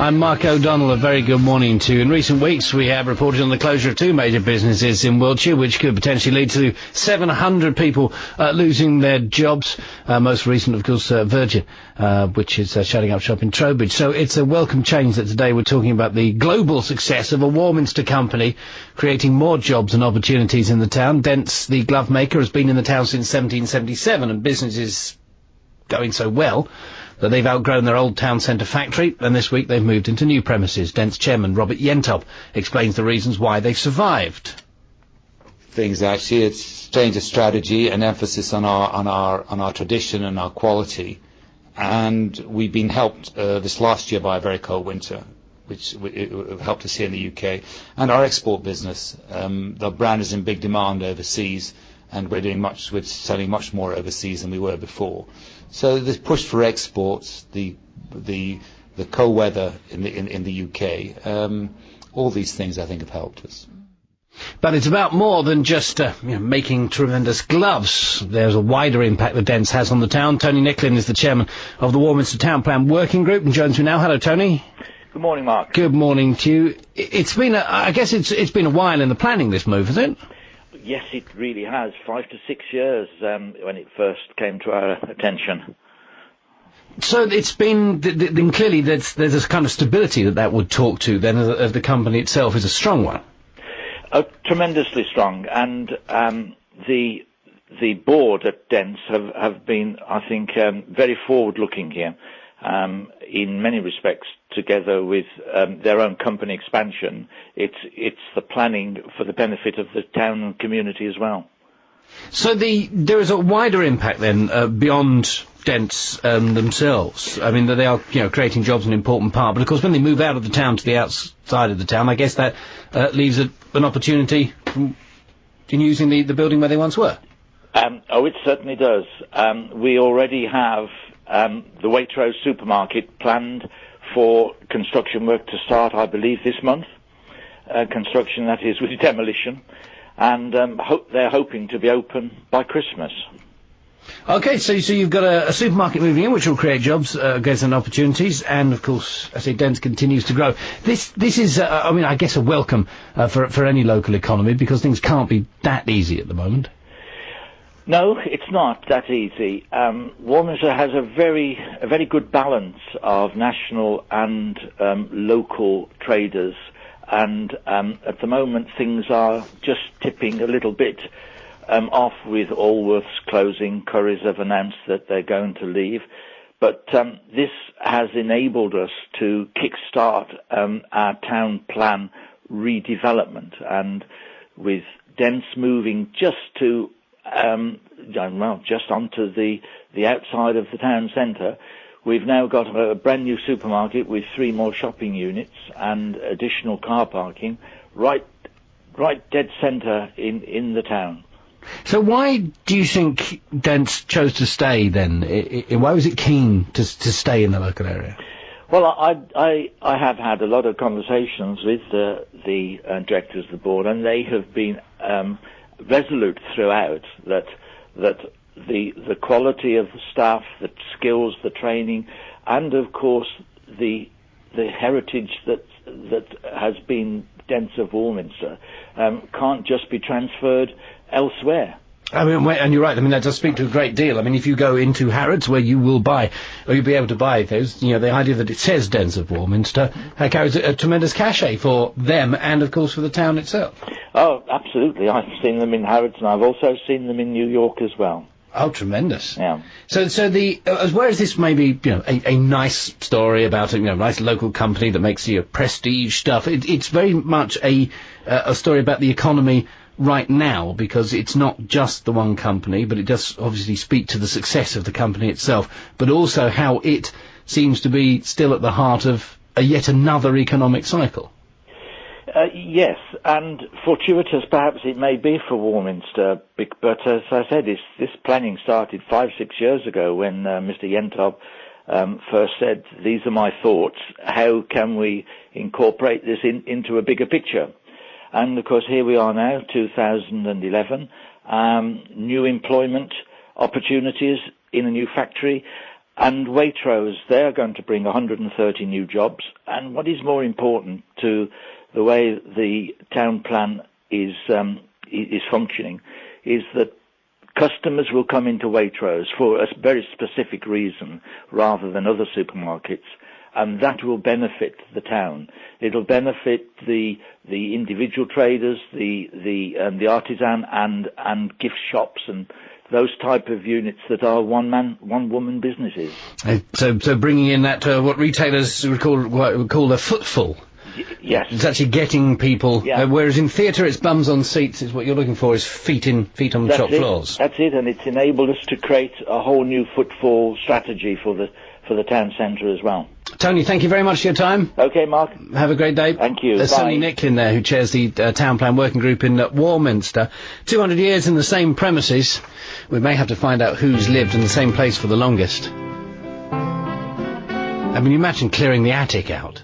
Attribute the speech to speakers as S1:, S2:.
S1: I'm Mark O'Donnell. A very good morning to you. In recent weeks, we have reported on the closure of two major businesses in Wiltshire, which could potentially lead to 700 people losing their jobs. Most recent, of course, Virgin, which is shutting up shop in Trowbridge. So it's a welcome change that today we're talking about the global success of a Warminster company creating more jobs and opportunities in the town. Dents, the glove maker, has been in the town since 1777, and business is going so well that they've outgrown their old town centre factory, and this week they've moved into new premises. Dents chairman Robert Yentop explains the reasons why they've survived.
S2: Things actually, it's change of strategy and emphasis on our tradition and our quality, and we've been helped this last year by a very cold winter, which helped us here in the UK, and our export business. The brand is in big demand overseas, and we're selling much more overseas than we were before. So the push for exports, the cold weather in the UK, all these things I think have helped us.
S1: But it's about more than just making tremendous gloves. There's a wider impact that Dents has on the town. Tony Nicklin is the chairman of the Warminster Town Plan Working Group and joins me now. Hello, Tony.
S3: Good morning, Mark.
S1: Good morning to you. It's been, I guess it's been a while in the planning, this move, has it?
S3: Yes, it really has. 5 to 6 years when it first came to our attention.
S1: So it's been, then clearly there's this kind of stability that would talk to then, as the company itself is a strong one.
S3: Tremendously strong, and the board at Dents have been, I think, very forward-looking here. In many respects, together with their own company expansion, it's the planning for the benefit of the town and community as well. So
S1: there is a wider impact then beyond Dents themselves. I mean, they are creating jobs an important part, but of course when they move out of the town to the outside of the town, I guess that leaves an opportunity in using the building where they once were.
S3: It certainly does. We already have the Waitrose supermarket planned for construction work to start, I believe, this month. Construction, that is, with demolition. And they're hoping to be open by Christmas.
S1: Okay, so you've got a supermarket moving in, which will create jobs, and opportunities, and of course, I say Dents continues to grow. This is, I guess, a welcome for any local economy, because things can't be that easy at the moment.
S3: No, it's not that easy. Warminster has a very good balance of national and local traders, and at the moment things are just tipping a little bit off, with Allworths closing. Currys have announced that they're going to leave, but this has enabled us to kick-start our town plan redevelopment, and with Dents moving just to just onto the outside of the town centre, we've now got a brand new supermarket with 3 more shopping units and additional car parking right dead centre in the town.
S1: So why do you think Dents chose to stay then? Why was it keen to stay in the local area?
S3: Well, I have had a lot of conversations with the directors of the board, and they have been resolute throughout that the quality of the staff, the skills, the training, and of course the heritage that has been Dents of Warminster can't just be transferred elsewhere.
S1: I mean, and you're right. I mean, that does speak to a great deal. I mean, if you go into Harrods, where you will buy, or you'll be able to buy those, the idea that it says Dents of Warminster carries a tremendous cachet for them and, of course, for the town itself.
S3: Oh, absolutely. I've seen them in Harrods, and I've also seen them in New York as well.
S1: Oh, tremendous.
S3: Yeah.
S1: So whereas this may be, a nice story about a nice local company that makes prestige stuff, it's very much a story about the economy right now, because it's not just the one company, but it does obviously speak to the success of the company itself, but also how it seems to be still at the heart of yet another economic cycle.
S3: Yes, and fortuitous perhaps it may be for Warminster, but as I said, this planning started 5-6 years ago when Mr. Yentop first said, "These are my thoughts, how can we incorporate this into a bigger picture?" And of course here we are now, 2011, new employment opportunities in a new factory, And Waitrose, they're going to bring 130 new jobs. And what is more important to the way the town plan is functioning is that customers will come into Waitrose for a very specific reason rather than other supermarkets, and that will benefit the town. It'll benefit the individual traders, the artisan and gift shops and those type of units that are one woman businesses.
S1: So bringing in that what retailers would call a footfall.
S3: Yes.
S1: It's actually getting people, whereas in theatre it's bums on seats, is what you're looking for, is feet on the shop floors.
S3: That's it, and it's enabled us to create a whole new footfall strategy for the town centre as well.
S1: Tony, thank you very much for your time.
S3: Okay, Mark.
S1: Have a great day.
S3: Thank you.
S1: There's Tony Nicklin there, who chairs the Town Plan Working Group in Warminster. 200 years in the same premises. We may have to find out who's lived in the same place for the longest. I mean, imagine clearing the attic out.